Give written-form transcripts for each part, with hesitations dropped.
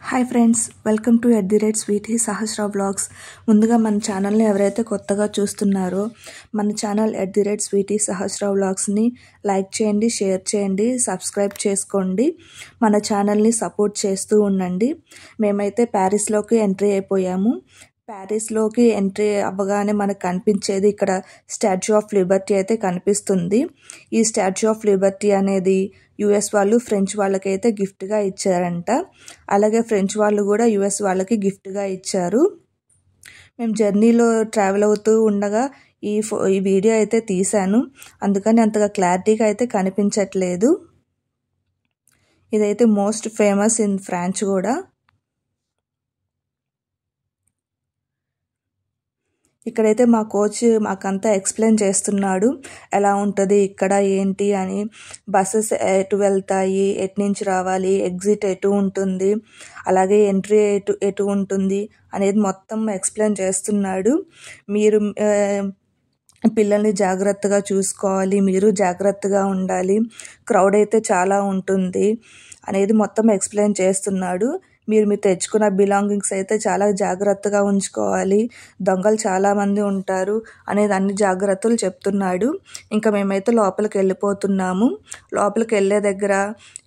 Hi friends, welcome to @sweetie Sahasra vlogs. ముందుగా మన ఛానల్ని ఎవరైతే కొత్తగా చూస్తున్నారో మన ఛానల్ @sweetie సహస్ర వ్లాగ్స్ని లైక్ చేయండి, షేర్ చేయండి, సబ్స్క్రైబ్ చేసుకోండి. మన ఛానల్ని సపోర్ట్ చేస్తూ ఉండండి. మేమైతే ప్యారిస్లోకి ఎంట్రీ అయిపోయాము. ప్యారిస్లోకి ఎంట్రీ అవ్వగానే మనకు కనిపించేది ఇక్కడ స్టాచ్యూ ఆఫ్ లిబర్టీ అయితే కనిపిస్తుంది. ఈ స్టాచ్యూ ఆఫ్ లిబర్టీ అనేది యుఎస్ వాళ్ళు ఫ్రెంచ్ వాళ్ళకైతే గిఫ్ట్గా ఇచ్చారంట. అలాగే ఫ్రెంచ్ వాళ్ళు కూడా యుఎస్ వాళ్ళకి గిఫ్ట్గా ఇచ్చారు. మేము జర్నీలో ట్రావెల్ అవుతూ ఉండగా ఈ వీడియో అయితే తీశాను, అందుకని అంతగా క్లారిటీగా అయితే కనిపించట్లేదు. ఇదైతే మోస్ట్ ఫేమస్ ఇన్ ఫ్రాన్స్ కూడా. ఇక్కడైతే మా కోచ్ మాకంతా ఎక్స్ప్లెయిన్ చేస్తున్నాడు ఎలా ఉంటుంది ఇక్కడ ఏంటి అని. బస్సెస్ ఎటు వెళ్తాయి, ఎటు నుంచి రావాలి, ఎగ్జిట్ ఎటు ఉంటుంది, అలాగే ఎంట్రీ ఎటు ఉంటుంది అనేది మొత్తం ఎక్స్ప్లెయిన్ చేస్తున్నాడు. మీరు పిల్లల్ని జాగ్రత్తగా చూసుకోవాలి, మీరు జాగ్రత్తగా ఉండాలి, క్రౌడ్ అయితే చాలా ఉంటుంది అనేది మొత్తం ఎక్స్ప్లెయిన్ చేస్తున్నాడు. మీరు తెచ్చుకున్న బిలాంగింగ్స్ అయితే చాలా జాగ్రత్తగా ఉంచుకోవాలి, దొంగలు చాలామంది ఉంటారు అనేది అన్ని జాగ్రత్తలు చెప్తున్నాడు. ఇంకా మేమైతే లోపలికి వెళ్ళిపోతున్నాము. లోపలికి వెళ్ళే దగ్గర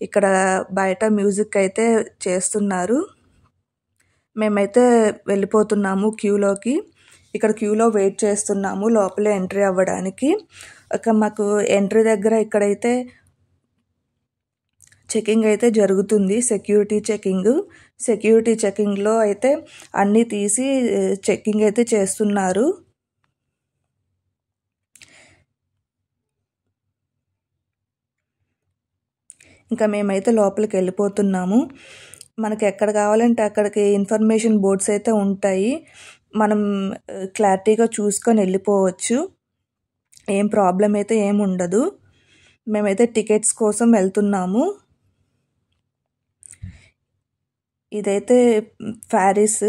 ఇక్కడ బయట మ్యూజిక్ అయితే చేస్తున్నారు. మేమైతే వెళ్ళిపోతున్నాము క్యూలోకి. ఇక్కడ క్యూలో వెయిట్ చేస్తున్నాము లోపల ఎంట్రీ అవ్వడానికి. మాకు ఎంట్రీ దగ్గర ఇక్కడైతే చెకింగ్ అయితే జరుగుతుంది, సెక్యూరిటీ చెకింగ్లో అయితే అన్నీ తీసి చెకింగ్ అయితే చేస్తున్నారు. ఇంకా మేమైతే లోపలికి వెళ్ళిపోతున్నాము. మనకి ఎక్కడ కావాలంటే అక్కడికి ఇన్ఫర్మేషన్ బోర్డ్స్ అయితే ఉంటాయి, మనం క్లారిటీగా చూసుకొని వెళ్ళిపోవచ్చు, ఏం ప్రాబ్లం అయితే ఏం ఉండదు. మేమైతే టికెట్స్ కోసం వెళ్తున్నాము. ఇదైతే ప్యారిస్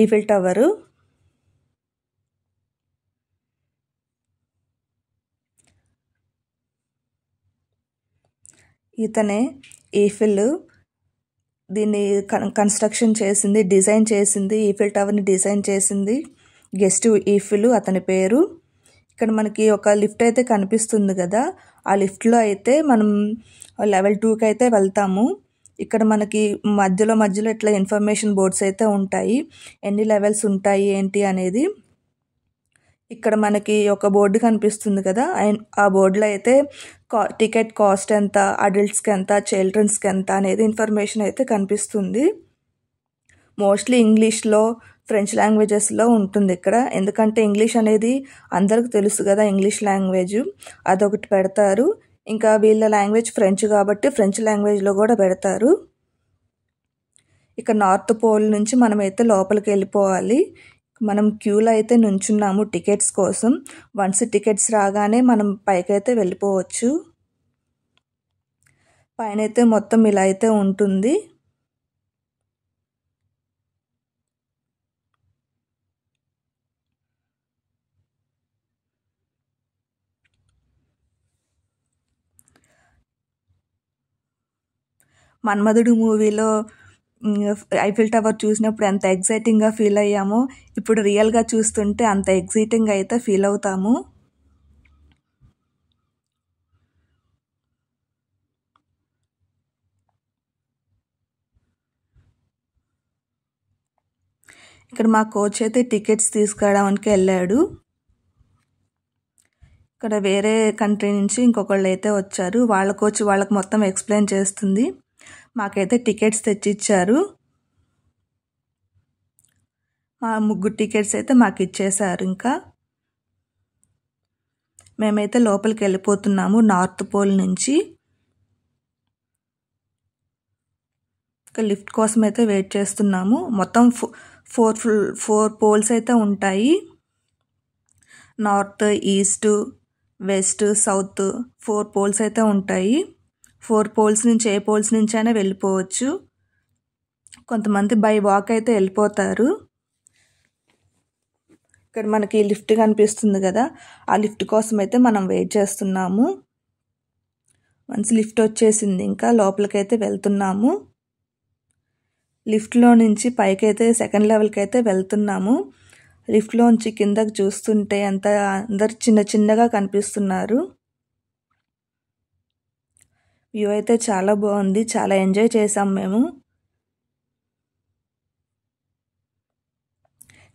ఈఫిల్ టవర్. ఇతనే ఈఫిల్ దీన్ని కన్స్ట్రక్షన్ చేసింది, డిజైన్ చేసింది, ఈఫిల్ టవర్ని డిజైన్ చేసింది గెస్ట్ ఈఫిల్ అతని పేరు. ఇక్కడ మనకి ఒక లిఫ్ట్ అయితే కనిపిస్తుంది కదా, ఆ లిఫ్ట్లో అయితే మనం లెవెల్ 2కి అయితే వెళ్తాము. ఇక్కడ మనకి మధ్యలో ఇట్లా ఇన్ఫర్మేషన్ బోర్డ్స్ అయితే ఉంటాయి, ఎన్ని లెవెల్స్ ఉంటాయి ఏంటి అనేది. ఇక్కడ మనకి ఒక బోర్డు కనిపిస్తుంది కదా, ఆ బోర్డులో అయితే టికెట్ కాస్ట్ ఎంత, అడల్ట్స్కి ఎంత, చిల్డ్రన్స్కి ఎంత అనేది ఇన్ఫర్మేషన్ అయితే కనిపిస్తుంది. మోస్ట్లీ ఇంగ్లీష్లో, ఫ్రెంచ్ లాంగ్వేజెస్లో ఉంటుంది ఇక్కడ, ఎందుకంటే ఇంగ్లీష్ అనేది అందరికి తెలుసు కదా, ఇంగ్లీష్ లాంగ్వేజ్ అదొకటి పెడతారు. ఇంకా వీళ్ళ లాంగ్వేజ్ ఫ్రెంచ్ కాబట్టి ఫ్రెంచ్ లాంగ్వేజ్లో కూడా పెడతారు. ఇక నార్త్ పోల్ నుంచి మనమైతే లోపలికి వెళ్ళిపోవాలి. మనం క్యూలో అయితే నుంచున్నాము టికెట్స్ కోసం. వన్స్ టికెట్స్ రాగానే మనం పైకైతే వెళ్ళిపోవచ్చు. పైన అయితే మొత్తం ఇలా అయితే ఉంటుంది. మన్మధుడు మూవీలో ఐఫిల్ టవర్ చూసినప్పుడు ఎంత ఎగ్జైటింగ్గా ఫీల్ అయ్యామో, ఇప్పుడు రియల్గా చూస్తుంటే అంత ఎగ్జైటింగ్ అయితే ఫీల్ అవుతాము. ఇక్కడ మా కోచ్ అయితే టికెట్స్ తీసుకురావడానికి వెళ్ళాడు. ఇక్కడ వేరే కంట్రీ నుంచి ఇంకొకళ్ళు అయితే వచ్చారు, వాళ్ళ కోచ్ వాళ్ళకి మొత్తం ఎక్స్ప్లెయిన్ చేస్తుంది. మాకైతే టికెట్స్ తెచ్చిచ్చారు. మా 3 టికెట్స్ అయితే మాకు ఇచ్చేశారు. ఇంకా మేమైతే లోపలికి వెళ్ళిపోతున్నాము నార్త్ పోల్ నుంచి. ఇంకా లిఫ్ట్ కోసం అయితే వెయిట్ చేస్తున్నాము. మొత్తం 4 పోల్స్ అయితే ఉంటాయి, north, east, west, south 4 poles అయితే ఉంటాయి. 4 పోల్స్ నుంచి ఏ పోల్స్ నుంచి అయినా వెళ్ళిపోవచ్చు. కొంతమంది బై వాక్ అయితే వెళ్ళిపోతారు. ఇక్కడ మనకి లిఫ్ట్ కనిపిస్తుంది కదా, ఆ లిఫ్ట్ కోసం అయితే మనం వెయిట్ చేస్తున్నాము. వన్స్ లిఫ్ట్ వచ్చేసింది, ఇంకా లోపలికైతే వెళ్తున్నాము. లిఫ్ట్లో నుంచి పైకైతే సెకండ్ లెవెల్కి అయితే వెళ్తున్నాము. లిఫ్ట్లోంచి కిందకి చూస్తుంటే అంత అందరు చిన్న చిన్నగా కనిపిస్తున్నారు. వ్యూ అయితే చాలా బాగుంది, చాలా ఎంజాయ్ చేసాం మేము.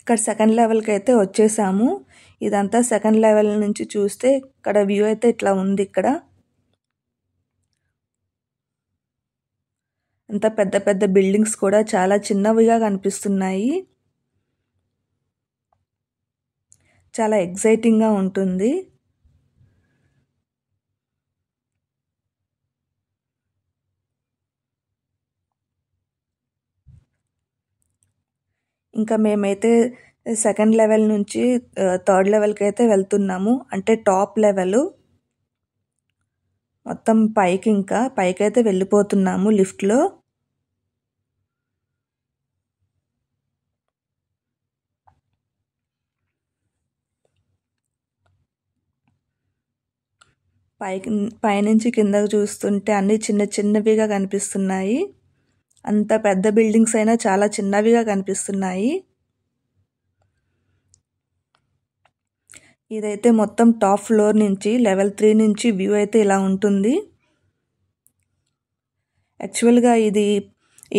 ఇక్కడ సెకండ్ లెవెల్కి అయితే వచ్చేసాము. ఇదంతా సెకండ్ లెవెల్ నుంచి చూస్తే ఇక్కడ వ్యూ అయితే ఇట్లా ఉంది. ఇక్కడ అంత పెద్ద పెద్ద బిల్డింగ్స్ కూడా చాలా చిన్నవిగా కనిపిస్తున్నాయి. చాలా ఎక్సైటింగ్గా ఉంటుంది. ఇంకా మేమైతే సెకండ్ లెవెల్ నుంచి థర్డ్ లెవెల్కి అయితే వెళ్తున్నాము. అంటే టాప్ లెవెల్ మొత్తం పైకైతే వెళ్ళిపోతున్నాము లిఫ్ట్లో. పైనుంచి కిందకు చూస్తుంటే అన్ని చిన్న చిన్నవిగా కనిపిస్తున్నాయి. అంత పెద్ద బిల్డింగ్స్ అయినా చాలా చిన్నవిగా కనిపిస్తున్నాయి. ఇదైతే మొత్తం టాప్ ఫ్లోర్ నుంచి లెవెల్ 3 నుంచి వ్యూ అయితే ఇలా ఉంటుంది. యాక్చువల్గా ఇది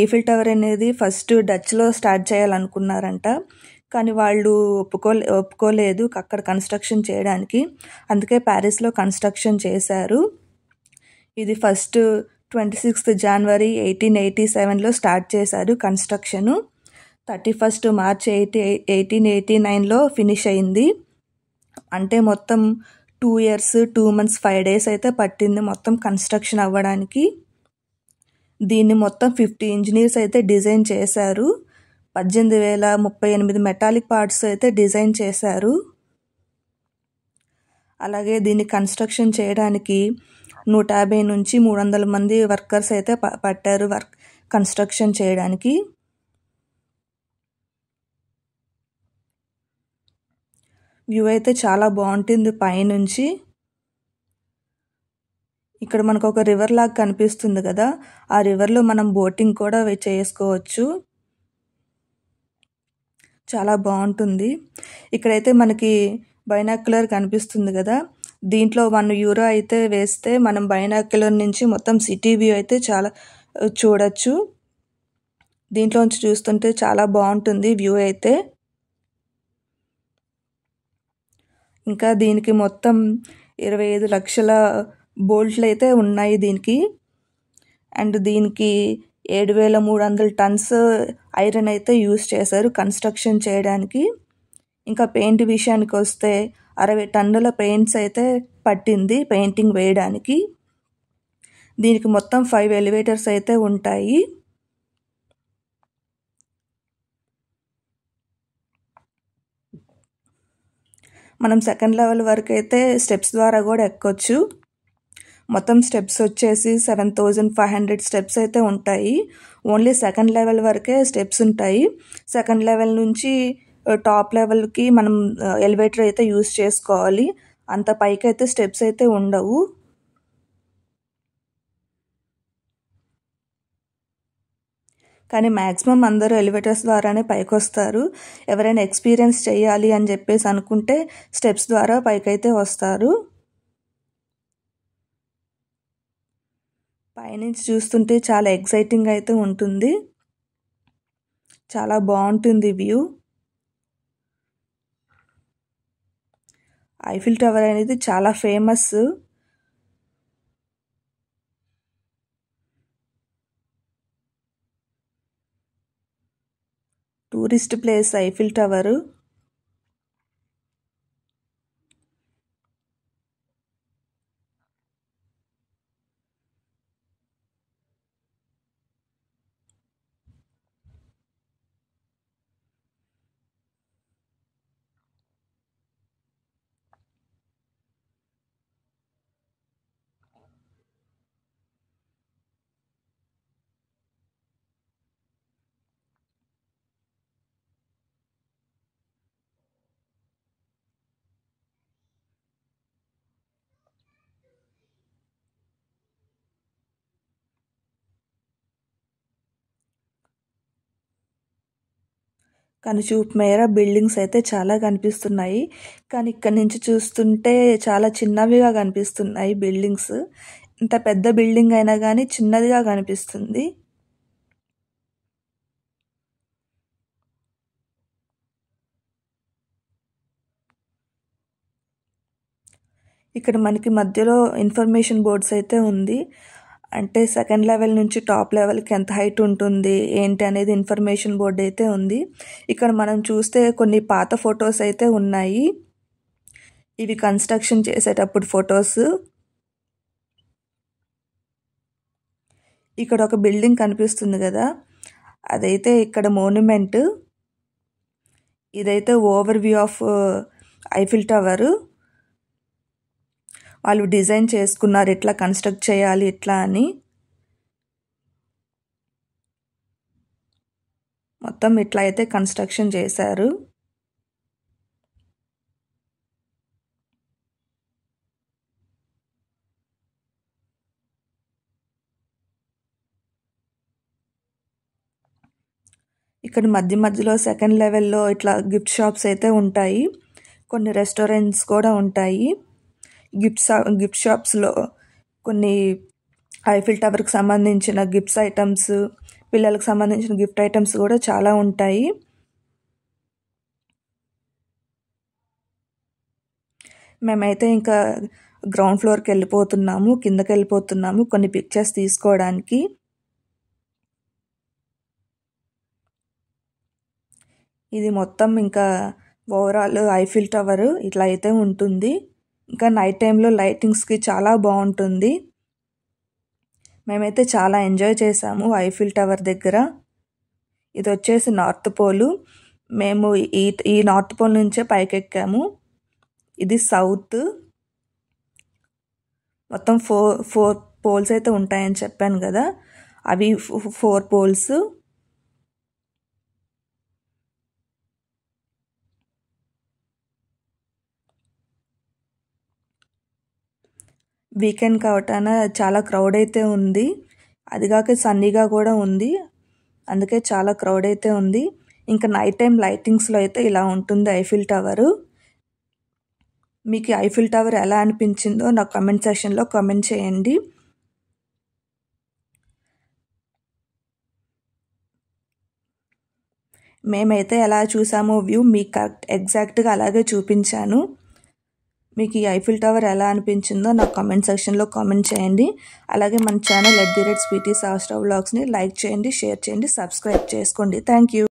ఈఫిల్ టవర్ అనేది ఫస్ట్ డచ్లో స్టార్ట్ చేయాలనుకున్నారంట. కానీ వాళ్ళు ఒప్పుకోలేదు అక్కడ కన్స్ట్రక్షన్ చేయడానికి. అందుకే ప్యారిస్లో కన్స్ట్రక్షన్ చేశారు. ఇది ఫస్ట్ 26th January 1887లో స్టార్ట్ చేశారు కన్స్ట్రక్షను. 31st March 1889లో ఫినిష్ అయింది. అంటే మొత్తం 2 years 2 months 5 days అయితే పట్టింది మొత్తం కన్స్ట్రక్షన్ అవ్వడానికి. దీన్ని మొత్తం 50 ఇంజనీర్స్ అయితే డిజైన్ చేశారు. 18,038 మెటాలిక్ పార్ట్స్ అయితే డిజైన్ చేశారు. అలాగే దీన్ని కన్స్ట్రక్షన్ చేయడానికి 150 నుంచి 300 మంది వర్కర్స్ అయితే పట్టారు కన్స్ట్రక్షన్ చేయడానికి. వ్యూ అయితే చాలా బాగుంటుంది పైనుంచి. ఇక్కడ మనకు ఒక రివర్ లాగా కనిపిస్తుంది కదా, ఆ రివర్లో మనం బోటింగ్ కూడా చేసుకోవచ్చు. చాలా బాగుంటుంది. ఇక్కడైతే మనకి బైనాక్యులర్ కనిపిస్తుంది కదా, దీంట్లో €1 అయితే వేస్తే మనం బైనాక్యులర్ నుంచి మొత్తం సిటీ వ్యూ అయితే చాలా చూడొచ్చు. దీంట్లోంచి చూస్తుంటే చాలా బాగుంటుంది వ్యూ అయితే. ఇంకా దీనికి మొత్తం 25 లక్షల బోల్ట్లు అయితే ఉన్నాయి దీనికి. అండ్ దీనికి 7,300 tons ఐరన్ అయితే యూజ్ చేశారు కన్స్ట్రక్షన్ చేయడానికి. ఇంకా పెయింట్ విషయానికి వస్తే 60 టన్నుల పెయింట్స్ అయితే పట్టింది పెయింటింగ్ వేయడానికి. దీనికి మొత్తం 5 ఎలివేటర్స్ అయితే ఉంటాయి. మనం సెకండ్ లెవెల్ వరకు అయితే స్టెప్స్ ద్వారా కూడా ఎక్కొచ్చు. మొత్తం స్టెప్స్ వచ్చేసి 7,500 స్టెప్స్ అయితే ఉంటాయి. ఓన్లీ సెకండ్ లెవెల్ వరకే స్టెప్స్ ఉంటాయి. సెకండ్ లెవెల్ నుంచి టాప్ లెవెల్కి మనం ఎలివేటర్ అయితే యూజ్ చేసుకోవాలి. అంత పైకి అయితే స్టెప్స్ అయితే ఉండవు. కానీ మ్యాక్సిమం అందరూ ఎలివేటర్స్ ద్వారానే పైకి వస్తారు. ఎవరైనా ఎక్స్పీరియన్స్ చేయాలి అని చెప్పేసి అనుకుంటే స్టెప్స్ ద్వారా పైకైతే వస్తారు. పైనుంచి చూస్తుంటే చాలా ఎక్సైటింగ్ అయితే ఉంటుంది. చాలా బాగుంటుంది వ్యూ. ఐఫిల్ టవర్ అనేది చాలా famous. Tourist place Eiffel tower. కనుచూపు మేర బిల్డింగ్స్ అయితే చాలా కనిపిస్తున్నాయి. కానీ ఇక్కడ నుంచి చూస్తుంటే చాలా చిన్నవిగా కనిపిస్తున్నాయి బిల్డింగ్స్. ఇంత పెద్ద బిల్డింగ్ అయినా కానీ చిన్నదిగా కనిపిస్తుంది. ఇక్కడ మనకి మధ్యలో ఇన్ఫర్మేషన్ బోర్డ్స్ అయితే ఉంది. అంటే సెకండ్ లెవెల్ నుంచి టాప్ లెవెల్కి ఎంత హైట్ ఉంటుంది ఏంటి అనేది ఇన్ఫర్మేషన్ బోర్డ్ అయితే ఉంది. ఇక్కడ మనం చూస్తే కొన్ని పాత ఫొటోస్ అయితే ఉన్నాయి. ఇవి కన్స్ట్రక్షన్ చేసేటప్పుడు ఫొటోస్. ఇక్కడ ఒక బిల్డింగ్ కనిపిస్తుంది కదా, అదైతే ఇక్కడ మోన్యుమెంట్. ఇదైతే over view of Eiffel tower. వాళ్ళు డిజైన్ చేసుకున్నారు ఎట్లా కన్స్ట్రక్ట్ చేయాలి ఎట్లా అని. మొత్తం ఇట్లా అయితే కన్స్ట్రక్షన్ చేశారు. ఇక్కడ మధ్య మధ్యలో సెకండ్ లెవెల్లో ఇట్లా గిఫ్ట్ షాప్స్ అయితే ఉంటాయి. కొన్ని రెస్టారెంట్స్ కూడా ఉంటాయి. గిఫ్ట్ షాప్స్లో కొన్ని ఐఫిల్ టవర్కి సంబంధించిన గిఫ్ట్స్ ఐటమ్స్, పిల్లలకు సంబంధించిన గిఫ్ట్ ఐటమ్స్ కూడా చాలా ఉంటాయి. మేమైతే ఇంకా గ్రౌండ్ ఫ్లోర్కి వెళ్ళిపోతున్నాము, కిందకి వెళ్ళిపోతున్నాము కొన్ని పిక్చర్స్ తీసుకోవడానికి. ఇది మొత్తం ఇంకా ఓవరాల్ ఐఫిల్ టవర్ ఇట్లా అయితే ఉంటుంది. ఇంకా నైట్ టైంలో లైటింగ్స్కి చాలా బాగుంటుంది. మేమైతే చాలా ఎంజాయ్ చేసాము ఐఫిల్ టవర్ దగ్గర. ఇది వచ్చేసి నార్త్ పోల్. మేము ఈ నార్త్ పోల్ నుంచే పైకెక్కాము. ఇది సౌత్. మొత్తం ఫోర్ పోల్స్ అయితే ఉంటాయని చెప్పాను కదా, అవి 4 పోల్స్. వీకెండ్ కావటాన చాలా క్రౌడ్ అయితే ఉంది. అదిగాక సన్నీగా కూడా ఉంది, అందుకే చాలా క్రౌడ్ అయితే ఉంది. ఇంకా నైట్ టైం లైటింగ్స్లో అయితే ఇలా ఉంటుంది ఐఫిల్ టవర్. మీకు ఐఫిల్ టవర్ ఎలా అనిపించిందో నాకు కమెంట్ సెక్షన్లో కామెంట్ చేయండి. మేమైతే ఎలా చూసామో వ్యూ మీకు ఎగ్జాక్ట్గా అలాగే చూపించాను. మీకు ఈ ఐఫిల్ టవర్ ఎలా అనిపించిందో నాకు కామెంట్ సెక్షన్లో కామెంట్ చేయండి. అలాగే మన ఛానల్ @SPT Sahasra Vlogsని లైక్ చేయండి, షేర్ చేయండి, సబ్స్క్రైబ్ చేసుకోండి. Thank you.